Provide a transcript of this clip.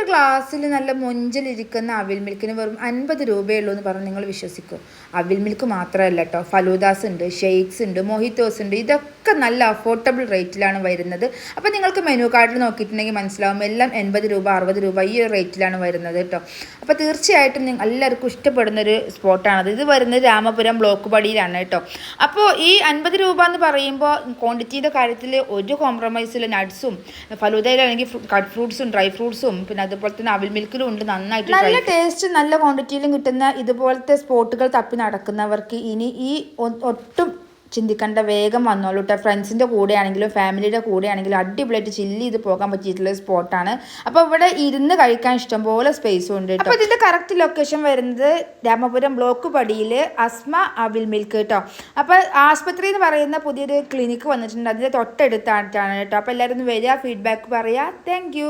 ഗ്ലാസ്സിൽ നല്ല മൊഞ്ചലിരിക്കുന്ന അവിൽ മിൽക്കിന് വെറും 50 രൂപയുള്ളൂ എന്ന് പറഞ്ഞ് നിങ്ങൾ വിശ്വസിക്കും? അവിൽ മിൽക്ക് മാത്രമല്ല കേട്ടോ, ഫലൂദാസ് ഉണ്ട്, ഷെയ്ക്സ് ഉണ്ട്, മൊഹിത്തോസ് ഉണ്ട്. ഇതൊക്കെ നല്ല അഫോർഡബിൾ റേറ്റിലാണ് വരുന്നത്. അപ്പോൾ നിങ്ങൾക്ക് മെനു കാർഡിൽ നോക്കിയിട്ടുണ്ടെങ്കിൽ മനസ്സിലാവും, എല്ലാം 80 രൂപ 60 രൂപ ഈ ഒരു റേറ്റിലാണ് വരുന്നത് കേട്ടോ. അപ്പോൾ തീർച്ചയായിട്ടും എല്ലാവർക്കും ഇഷ്ടപ്പെടുന്നൊരു സ്പോട്ടാണത്. ഇത് വരുന്നത് രാമപുരം ബ്ലോക്ക് പടിയിലാണ് കേട്ടോ. അപ്പോൾ ഈ 50 രൂപ എന്ന് പറയുമ്പോൾ ക്വാണ്ടിറ്റീൻ്റെ കാര്യത്തിൽ ഒരു കോംപ്രമൈസില്ല. നട്ട്സും ഫലൂദയിലാണെങ്കിൽ കട്ട് ഫ്രൂട്ട്സും ഡ്രൈ ഫ്രൂട്ട്സും പിന്നെ അതുപോലെ തന്നെ അവിൽ മിൽക്കിലും ഉണ്ട്. നന്നായിട്ട് നല്ല ടേസ്റ്റ് നല്ല ക്വാണ്ടിറ്റിയിലും കിട്ടുന്ന ഇതുപോലത്തെ സ്പോട്ടുകൾ തപ്പി നടക്കുന്നവർക്ക് ഇനി ഈ ഒട്ടും ചിന്തിക്കേണ്ട, വേഗം വന്നോളൂ കേട്ടോ. ഫ്രണ്ട്സിൻ്റെ കൂടെ ആണെങ്കിലും ഫാമിലിയുടെ കൂടെ ആണെങ്കിലും അടിപൊളിയായിട്ട് ചില്ല് ചെയ്ത് പോകാൻ പറ്റിയിട്ടുള്ള സ്പോട്ടാണ്. അപ്പോൾ ഇവിടെ ഇരുന്ന് കഴിക്കാൻ ഇഷ്ടംപോലെ സ്പേസും ഉണ്ട് കേട്ടോ. അപ്പോൾ ഇതിൻ്റെ കറക്റ്റ് ലൊക്കേഷൻ വരുന്നത് രാമപുരം ബ്ലോക്ക് പടിയിൽ അസ്മ അവിൽ മിൽക്ക് കേട്ടോ. അപ്പോൾ ആശുപത്രി എന്ന് പറയുന്ന പുതിയൊരു ക്ലിനിക്ക് വന്നിട്ടുണ്ട്, അതിൻ്റെ തൊട്ടടുത്തായിട്ടാണ് കേട്ടോ. അപ്പോൾ എല്ലാവരും ഒന്ന് വരിക, ഫീഡ്ബാക്ക് പറയുക. താങ്ക്